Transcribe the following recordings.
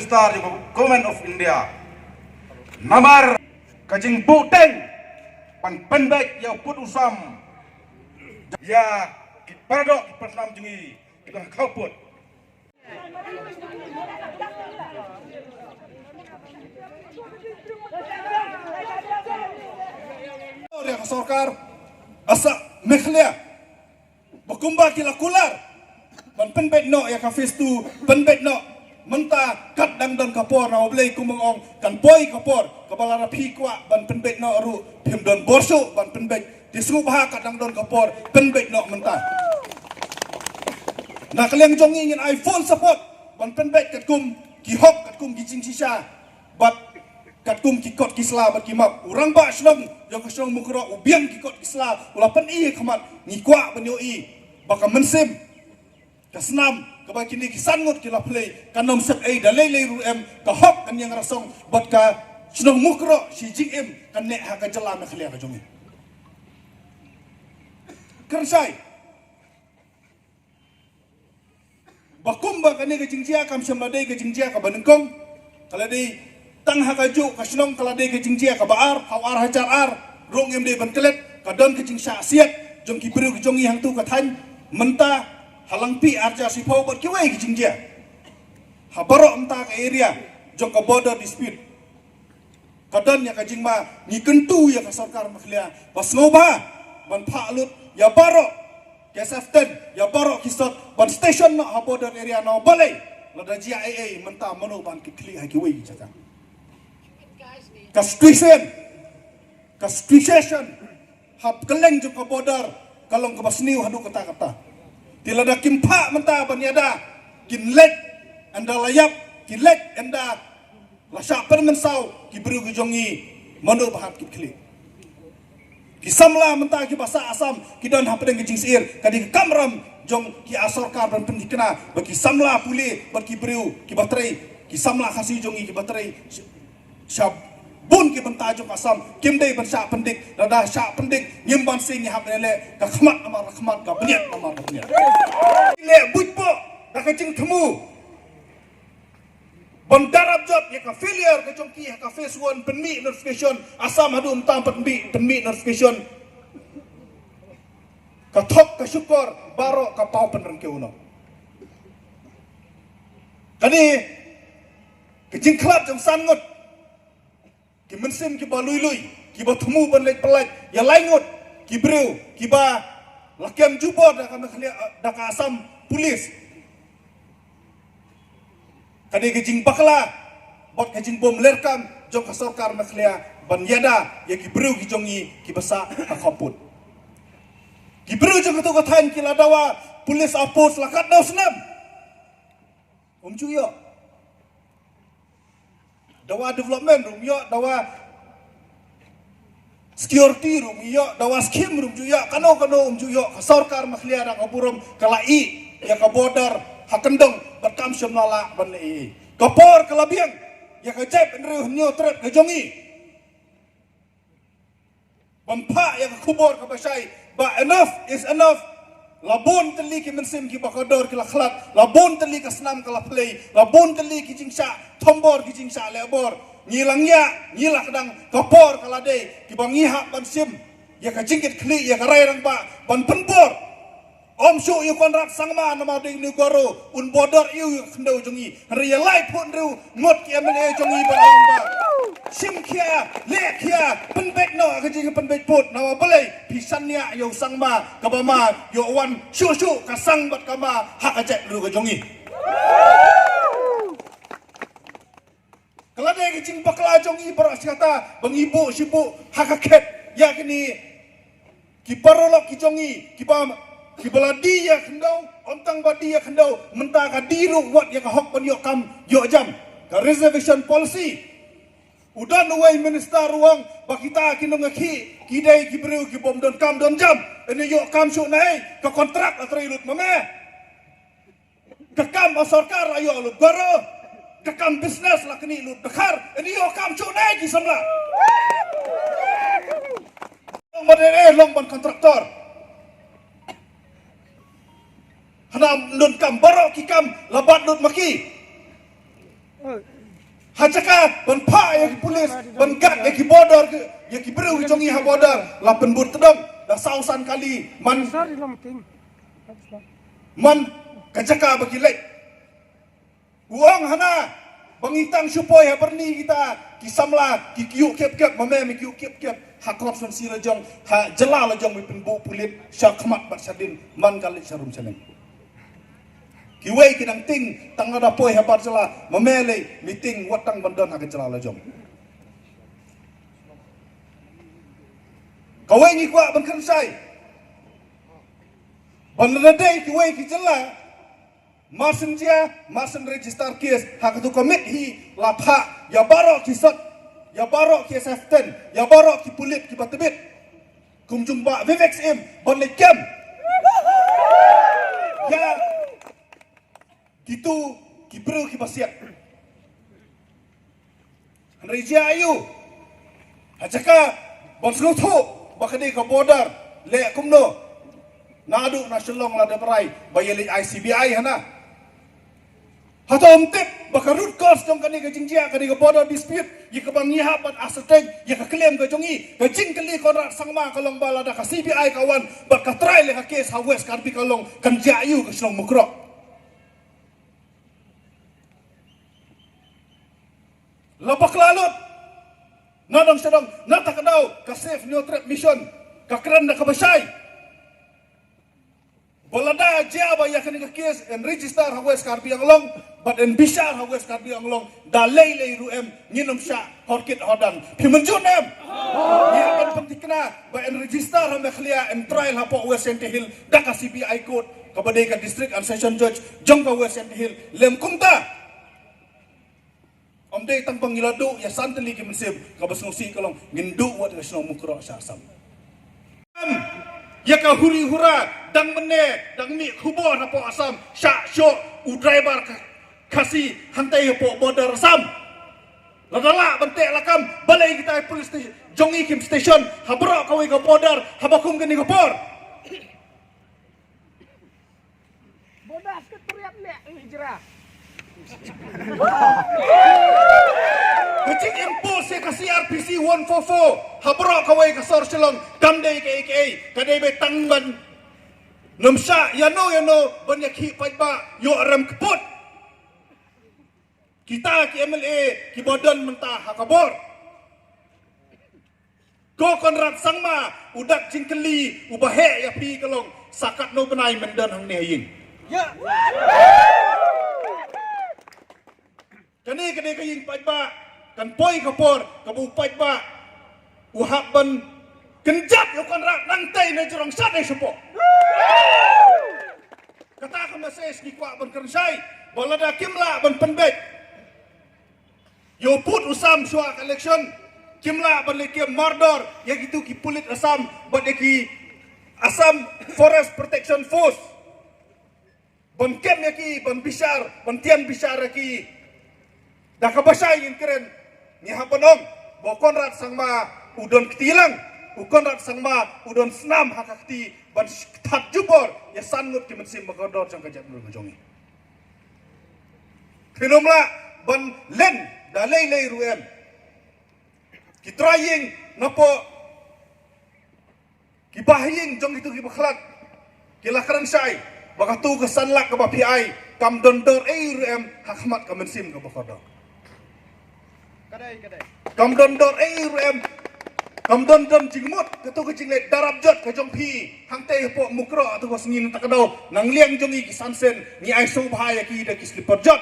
Minister Government of India. Namar kajing buteng pan pendek ya put usam ya paradok pernam jengi kita kau put. Orang sorkar asa mekhlia bakumba kila kular ban penbet no ya kafis tu penbet no menta kat dang dan kapor na oblei kumong kan poi kapor kabala rapi kwa ban penbet no ru pim don borso ban penbet disu bah kat dang don kapor penbet no menta na kaliang jong ingin iPhone support ban penbet kat kum ki hop kat kum ki jing sisa bat kat kum ki kot kisla bat ki map urang ba shlong yang kesong mukro ubiang ki kot kisla ulapan i khamat ni kwa banyo i baka mensim kasnam kabay kini kisangot kila play kanom sep ay dalay lay ruem kahop kan yang rasong bat ka shlong mukro si jing em kan nek ha ka jala na khlia ka jongi kersai bakumba kan ni ka jingjia kam shamladai ka jingjia ka banengkong kala dei tang hakaju kasnong kalade ke jingjia ka baar hawar hajar ar rong em de ban kelet kadon ke jingsha siat jong ki bru ke jongi hang tu ka than menta halang pi arja si pau bot ki wei ke jingjia habaro mta ka area jong ka border dispute kadon ya ka jingma ni kentu ya ka sarkar makhlia pas ngoba ban pha lut ya baro ke saften ya baro kisot ban station no ha border area no balai lada jia ai menta mano ban ki kli ha ki wei jata Kastration, hab keleng juga border, kalong kebasniu hadu kata-kata. Tilada kimpa mentah banyada, kinlek anda layap, kinlek anda lasak permensau, kibru kejongi, manu bahap kikli. Kisamla mentah kibasa asam, kidon hapedeng kejing seir, kadi kamram jong ki asorkar dan pendikna, bagi samla puli, bagi beriu, kibatrai, kisamla kasih jongi kibatrai, syab bun ki bentajung asam kimdei ban syak pendik dada syak pendik nyimban sing hab lele ka khmat amar khmat ka beniat amar beniat le bujpo da ka jing themu ban darab job ya ka failure ka jongki ka face one penmi notification asam hadu umtam penmi notification ka thok ka syukur baro ka pau penreng ke uno kani ka jing khlap jong sangut ki mensim ki ba lui ki ba thumu ban lek pelaj ya laingot ki breu ki ba lakiam jubor da ka da ka asam polis kade ke jing bakla bot ke jing bom lerkam jong ka sarkar makhlia ban yada ya ki breu ki jongi ki basa ka khaput ki breu jong ka to ka than ki ladawa polis apos lakat dos nam chuyo dawa development room yo dawa security room yo dawa scheme room yo kano yo sarkar makhlia ra kaburum kalai ya ka border hakendong batkam syamnala ban i kapor kalabiang ya ka jep nru nyo trep ka jongi bampa ya ka kubor ka basai ba enough is enough labon teli ki mensim ki bakador ki lakhlat labon teli ka snam ka play labon teli ki jingsha thombor ki jingsha lebor ngilangnya ngilak dang kapor kalade ki bangiha ban sim ya ka jingkit kli ya ka rairang ba ban penpor om shu yu konrat sangma nama ding ni goro un bodor yu khndau jongi ria lai phun ru ngot ki amne jongi ban ba sim kia le kia penbet no ka jing penbet put nawa balai pisanya yo sangma ka bama yo wan shu ka sang bat kama hak ajak ru ka jongi kalau dia kecing bakla jongi beras kata bang ibu sibu hakaket ya kini ki parolok ki jongi ki ba ki baladi ya khendau ontang badi ya khendau mentah ka diru wat ya ka hok ban yo kam yo jam ka reservation policy udan away minister ruang bakita kinong ki kidai ki breu ki bom don kam don jam ini yo kam su nai ka kontrak atrai lut mame ka kam sarkar ayo lut goro ka kam business la kini lut dekhar ini yo kam su nai ki samla long ban long ban kontraktor hanam nun kam barok ki kam labat lut maki Hajaka ban pa ya ki polis ban gat ya ki border ya ki beru ki jongi ha border la penbur tedom da sausan kali man kajaka bagi lek uang hana bangitang supaya berni kita kisamla ki kiu kep kep mame mi kiu kep kep hakop son sira jong ha jela la jong mi penbu pulit syakmat bat sadin man kali sarum seneng kiwei kinang ting tang ada poi habar jela memele meeting watang bandon ha jela la jong kawai ni kwa ban kan sai ban nadai kiwei ki jela masen register case hak tu komit hi lapha ya barok ki sot ya barok ki SF10 ya barok ki pulit ki batebit kum jumpa Vivex M bon le kem ya gitu ki bro ki basiak Reja ayu ajaka bon slutu bakade ka border le kumno nadu nasional la deberai bayeli ICBI hana hatom tip bakarut kos jong kani ka jingjia kani ka border dispute ye ka bang nyiha pat asateng ye ka claim ka jongi ka jing kali kontrak sangma kalong balada ka CBI kawan ba ka try le ka case ha west karbi kalong kan jayu ka slong mukro lapak lalut nadong sedang natakadaw ka safe new trap mission ka kran na kabasay balada jaba ya kani ka case and register ha west karbi kalong but en bishar ha west karbi kalong da lei ruem nginom sha horkit hodang pimenjunem ya ban pentikna ba en register ha mekhlia en trial ha po west ent hill da ka CBI court ka badai ka district and session judge jong ka west ent hill lem kumta om dei tang pangiladu ya santeli ki mensib ka basnusi kalong ngindu wat ka sno mukro sa sam ya ka huri hura dang mene dang mi khubor na po asam sha sho u driver kasi hantai po border asam ladala bante lakam balai kita police station jongi kim station habra kawai ka border habakum gani ka por bodas ke teriak lek hijrah Kecik impulse ya kasi RPC 144 habra kawai ka sor silong kamdei ke AKA kadai be tangban namsha yano banyak hi paiba yo aram keput kita ki MLA ki badan mentah hakabor ko konrad sangma udak jingkeli ubahe ya pi kalong sakat no benai mendan hang ne yin ya kani kadai ka yin paiba kan poi kapor kabu paiba uhak ban kenjap yo konrad nang tai na jorong sate sepo kata ka message ni kwa ban kerjai balada kimla ban penbet yo put usam suak election kimla ban lekim mardor ya gitu ki pulit asam ban ki asam forest protection force ban kem ya ki ban bishar ban tian bishar ki dah kabasay yin keren ni hapanom bo konrad sangma udon ketilang ukonrad sangma udon snam hakakti ban tat jubor ya sangut ki mensim magodor jang kajat nur jongi khinomla ban len da lei ruem ki trying napo ki bahing jong itu ki bakhlat ki lakaran sai bakatu ke sanlak ke PI kam dondor ruem hakmat ka mensim ka bakodor kam dondor ruem kam dondon jingmut ketu ke jinglet darab jot ke jong pi hang te po mukro atu ko sngin takado nang liang jongi ki sansen ni ai so bahaya ki da ki slipper jot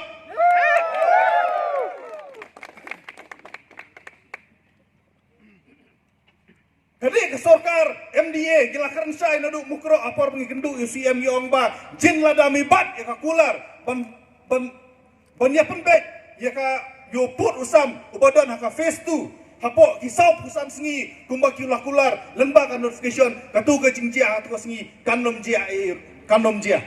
Jadi ke sorkar MDA gilakaran sai nadu mukro apor pengi kendu UCM yong ba jin ladami bat ya ka kular ban ya penbet ya ka yo put usam ubadan haka phase 2 hapo kisau pusan sengi kumba kiulah kular lembaga notification katu ke jingjia hatu sengi kanom jia